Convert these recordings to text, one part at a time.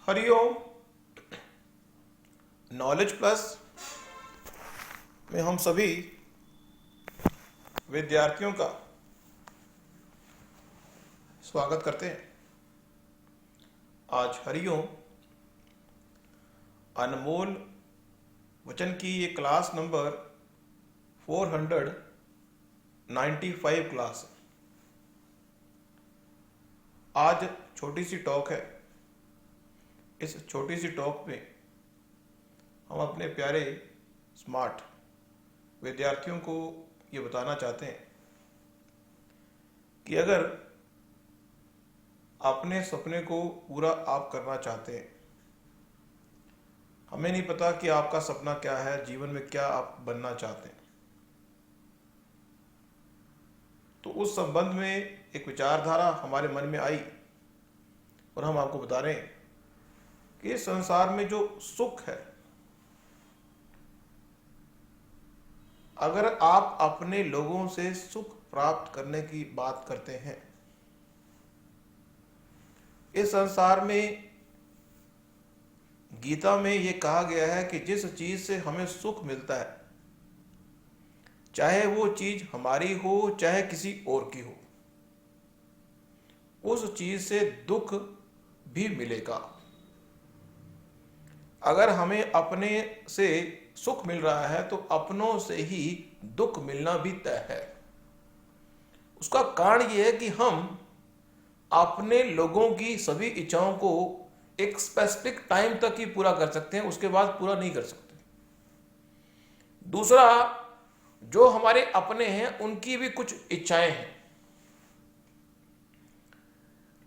Hariom. Knowledge plus में हम सभी विद्यार्थियों का स्वागत करते हैं। आज हरिओम अनमोल वचन की ये क्लास नंबर 495 क्लास है। आज छोटी सी टॉक है। इस छोटी सी टॉक में हम अपने प्यारे स्मार्ट विद्यार्थियों को ये बताना चाहते हैं कि अगर अपने सपने को पूरा आप करना चाहते हैं, हमें नहीं पता कि आपका सपना क्या है, जीवन में क्या आप बनना चाहते हैं, तो उस संबंध में एक विचारधारा हमारे मन में आई और हम आपको बता रहे हैं कि इस संसार में जो सुख है, अगर आप अपने लोगों से सुख प्राप्त करने की बात करते हैं, इस संसार में गीता में यह कहा गया है कि जिस चीज से हमें सुख मिलता है, चाहे वो चीज हमारी हो चाहे किसी और की हो, उस चीज से दुख भी मिलेगा। अगर हमें अपने से सुख मिल रहा है तो अपनों से ही दुख मिलना भी तय है। उसका कारण यह है कि हम अपने लोगों की सभी इच्छाओं को एक स्पेसिफिक टाइम तक ही पूरा कर सकते हैं, उसके बाद पूरा नहीं कर सकते। दूसरा, जो हमारे अपने हैं उनकी भी कुछ इच्छाएं हैं,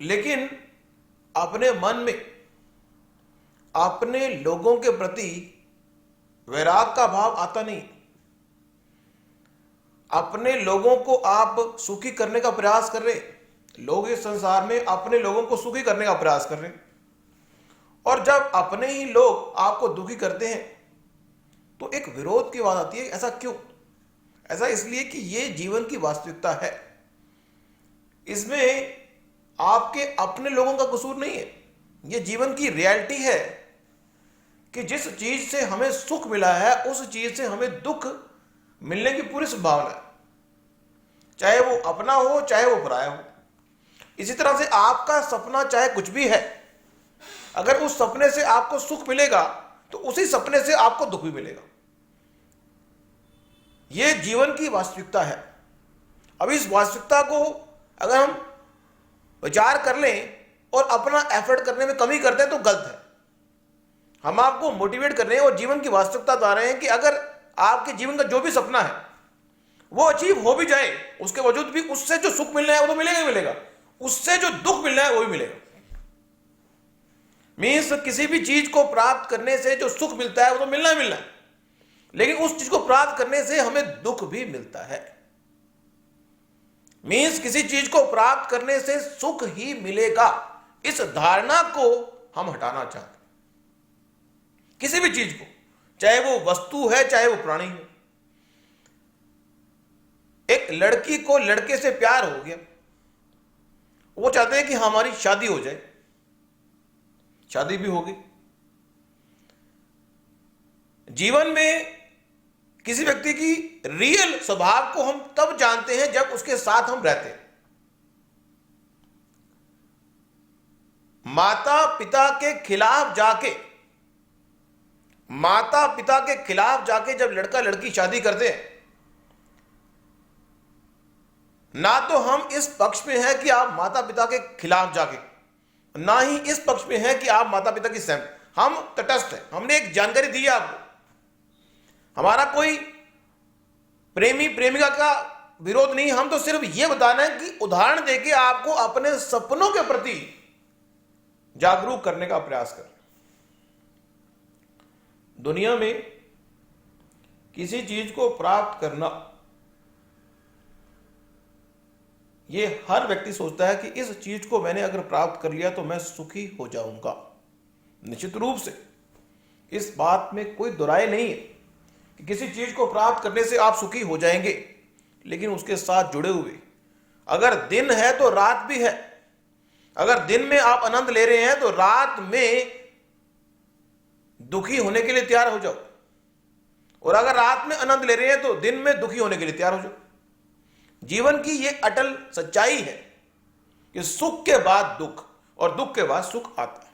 लेकिन अपने मन में अपने लोगों के प्रति वैराग का भाव आता नहीं। अपने लोगों को आप सुखी करने का प्रयास कर रहे, लोग इस संसार में अपने लोगों को सुखी करने का प्रयास कर रहे हैं, और जब अपने ही लोग आपको दुखी करते हैं तो एक विरोध की बात आती है। ऐसा क्यों? ऐसा इसलिए कि ये जीवन की वास्तविकता है। इसमें आपके अपने लोगों का कसूर नहीं है। ये जीवन की रियलिटी है कि जिस चीज से हमें सुख मिला है उस चीज से हमें दुख मिलने की पूरी संभावना है, चाहे वो अपना हो चाहे वो पराया हो। इसी तरह से आपका सपना चाहे कुछ भी है, अगर उस सपने से आपको सुख मिलेगा तो उसी सपने से आपको दुख भी मिलेगा। यह जीवन की वास्तविकता है। अब इस वास्तविकता को अगर हम विचार कर लें और अपना एफर्ट करने में कमी करते हैं तो गलत है। हम आपको मोटिवेट कर रहे हैं और जीवन की वास्तविकता बता रहे हैं कि अगर आपके जीवन का जो भी सपना है वो अचीव हो भी जाए, उसके वजूद भी उससे जो सुख मिलना है वो तो मिलेगा ही मिलेगा, उससे जो दुख मिलना है वो भी मिलेगा। मीन्स किसी भी चीज को प्राप्त करने से जो सुख मिलता है वो तो मिलना ही मिलना है, लेकिन उस चीज को प्राप्त करने से हमें दुख भी मिलता है। मीन्स किसी चीज को प्राप्त करने से सुख ही मिलेगा, इस धारणा को हम हटाना चाहते हैं। किसी भी चीज को, चाहे वो वस्तु है चाहे वो प्राणी है। एक लड़की को लड़के से प्यार हो गया, वो चाहते हैं कि हमारी शादी हो जाए, शादी भी होगी। जीवन में किसी व्यक्ति की रियल स्वभाव को हम तब जानते हैं जब उसके साथ हम रहते हैं। माता पिता के खिलाफ जाके जब लड़का लड़की शादी करते हैं, ना तो हम इस पक्ष में हैं कि आप माता पिता के खिलाफ जाके, ना ही इस पक्ष में है कि आप माता पिता की सहमति। हम तटस्थ हैं। हमने एक जानकारी दी है आपको। हमारा कोई प्रेमी प्रेमिका का विरोध नहीं, हम तो सिर्फ यह बताना है कि उदाहरण देके आपको अपने सपनों के प्रति जागरूक करने का प्रयास करें। दुनिया में किसी चीज को प्राप्त करना, यह हर व्यक्ति सोचता है कि इस चीज को मैंने अगर प्राप्त कर लिया तो मैं सुखी हो जाऊंगा। निश्चित रूप से इस बात में कोई दुराई नहीं है कि किसी चीज को प्राप्त करने से आप सुखी हो जाएंगे, लेकिन उसके साथ जुड़े हुए अगर दिन है तो रात भी है। अगर दिन में आप आनंद ले रहे हैं तो रात में दुखी होने के लिए तैयार हो जाओ, और अगर रात में आनंद ले रहे हैं तो दिन में दुखी होने के लिए तैयार हो जाओ। जीवन की यह अटल सच्चाई है कि सुख के बाद दुख और दुख के बाद सुख आता है।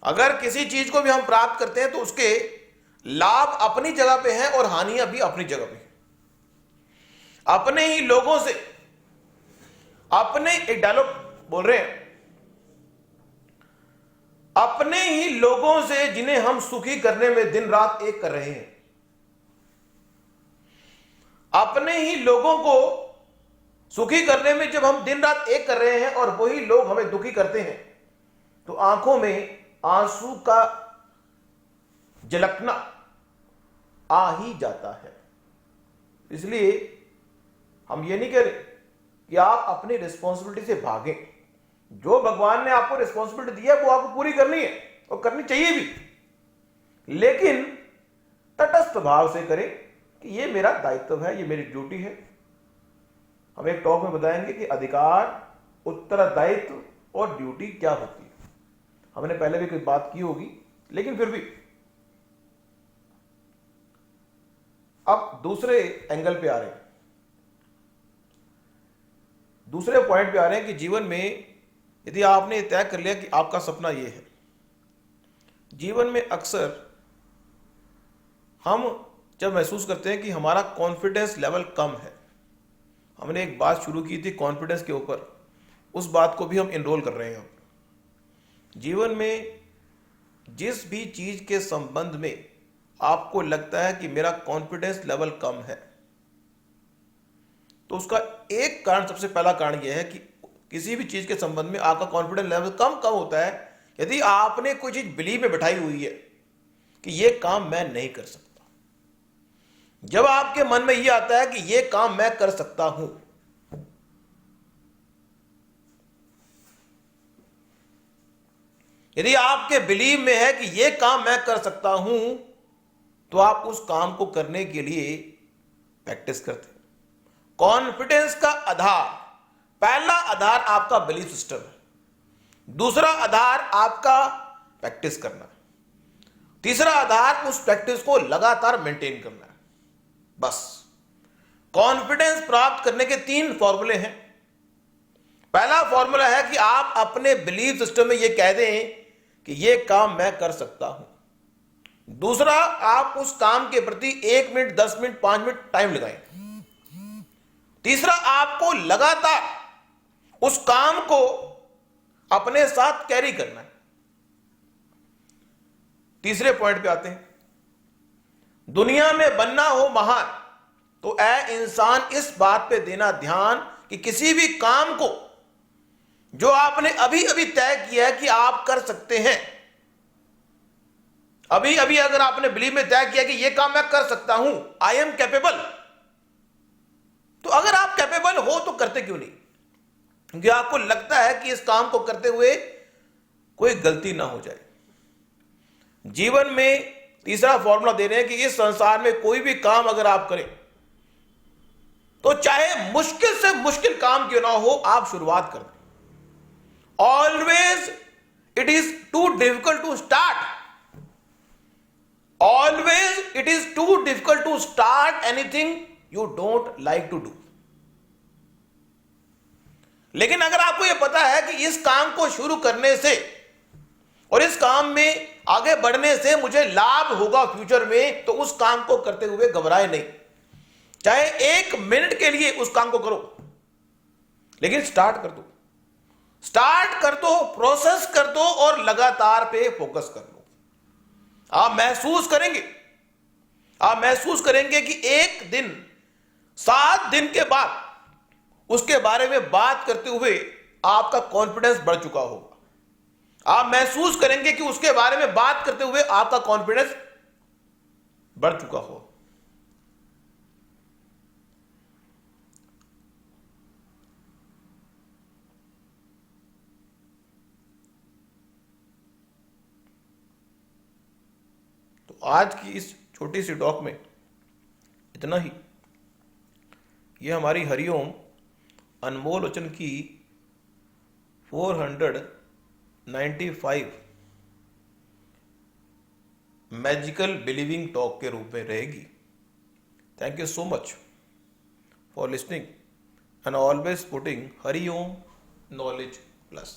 अगर किसी चीज को भी हम प्राप्त करते हैं तो उसके लाभ अपनी जगह पे हैं और हानियां भी अपनी जगह पे हैं। अपने ही लोगों से, अपने एक डायलॉग बोल रहे हैं, अपने ही लोगों से जिन्हें हम सुखी करने में दिन रात एक कर रहे हैं, अपने ही लोगों को सुखी करने में जब हम दिन रात एक कर रहे हैं और वही लोग हमें दुखी करते हैं, तो आंखों में आंसू का झलकना आ ही जाता है। इसलिए हम ये नहीं कह रहे कि आप अपनी रिस्पॉन्सिबिलिटी से भागें। जो भगवान ने आपको रिस्पॉन्सिबिलिटी दी है वो आपको पूरी करनी है और करनी चाहिए भी, लेकिन तटस्थ भाव से करें कि ये मेरा दायित्व है, ये मेरी ड्यूटी है। हम एक टॉक में बताएंगे कि अधिकार, उत्तरदायित्व और ड्यूटी क्या होती है। हमने पहले भी कोई बात की होगी, लेकिन फिर भी अब दूसरे एंगल पे आ रहे हैं, दूसरे पॉइंट पे आ रहे हैं कि जीवन में यदि आपने तय कर लिया कि आपका सपना यह है, जीवन में अक्सर हम जब महसूस करते हैं कि हमारा कॉन्फिडेंस लेवल कम है। हमने एक बात शुरू की थी कॉन्फिडेंस के ऊपर, उस बात को भी हम इनरोल कर रहे हैं। अब जीवन में जिस भी चीज के संबंध में आपको लगता है कि मेरा कॉन्फिडेंस लेवल कम है, तो उसका एक कारण, सबसे पहला कारण यह है कि किसी भी चीज के संबंध में आपका कॉन्फिडेंस लेवल कम होता है यदि आपने कोई चीज बिलीव में बैठाई हुई है कि यह काम मैं नहीं कर सकता। जब आपके मन में यह आता है कि यह काम मैं कर सकता हूं, यदि आपके बिलीव में है कि यह काम मैं कर सकता हूं, तो आप उस काम को करने के लिए प्रैक्टिस करते हैं। कॉन्फिडेंस का आधार, पहला आधार आपका बिलीफ सिस्टम है, दूसरा आधार आपका प्रैक्टिस करना है, तीसरा आधार उस प्रैक्टिस को लगातार मेंटेन करना है। बस कॉन्फिडेंस प्राप्त करने के 3 फॉर्मूले हैं। पहला फॉर्मूला है कि आप अपने बिलीफ सिस्टम में यह कह दें कि यह काम मैं कर सकता हूं। दूसरा, आप उस काम के प्रति 1 मिनट, 10 मिनट, 5 मिनट टाइम लगाएं। तीसरा, आपको लगातार उस काम को अपने साथ कैरी करना है। तीसरे पॉइंट पे आते हैं, दुनिया में बनना हो महान तो ऐ इंसान इस बात पे देना ध्यान कि किसी भी काम को जो आपने अभी अभी तय किया है कि आप कर सकते हैं, अभी अभी अगर आपने बिलीव में तय किया कि यह काम मैं कर सकता हूं, आई एम कैपेबल, तो अगर आप कैपेबल हो तो करते क्यों नहीं? क्योंकि आपको लगता है कि इस काम को करते हुए कोई गलती ना हो जाए। जीवन में तीसरा फॉर्मूला दे रहे हैं कि इस संसार में कोई भी काम अगर आप करें तो चाहे मुश्किल से मुश्किल काम क्यों ना हो, आप शुरुआत कर दें। Always it is too difficult to start, always it is too difficult to start anything you don't like to do. लेकिन अगर आपको यह पता है कि इस काम को शुरू करने से और इस काम में आगे बढ़ने से मुझे लाभ होगा फ्यूचर में, तो उस काम को करते हुए घबराए नहीं। चाहे 1 मिनट के लिए उस काम को करो, लेकिन स्टार्ट कर दो, स्टार्ट कर दो, प्रोसेस कर दो और लगातार पे फोकस कर लो। आप महसूस करेंगे कि एक दिन, 7 दिन के बाद उसके बारे में बात करते हुए आपका कॉन्फिडेंस बढ़ चुका होगा। आप महसूस करेंगे कि उसके बारे में बात करते हुए आपका कॉन्फिडेंस बढ़ चुका हो। तो आज की इस छोटी सी टॉक में इतना ही। यह हमारी हरिओम अनमोल वचन की 495 मैजिकल बिलीविंग टॉक के रूप में रहेगी। Thank you so much for listening and always putting Hari Om knowledge plus.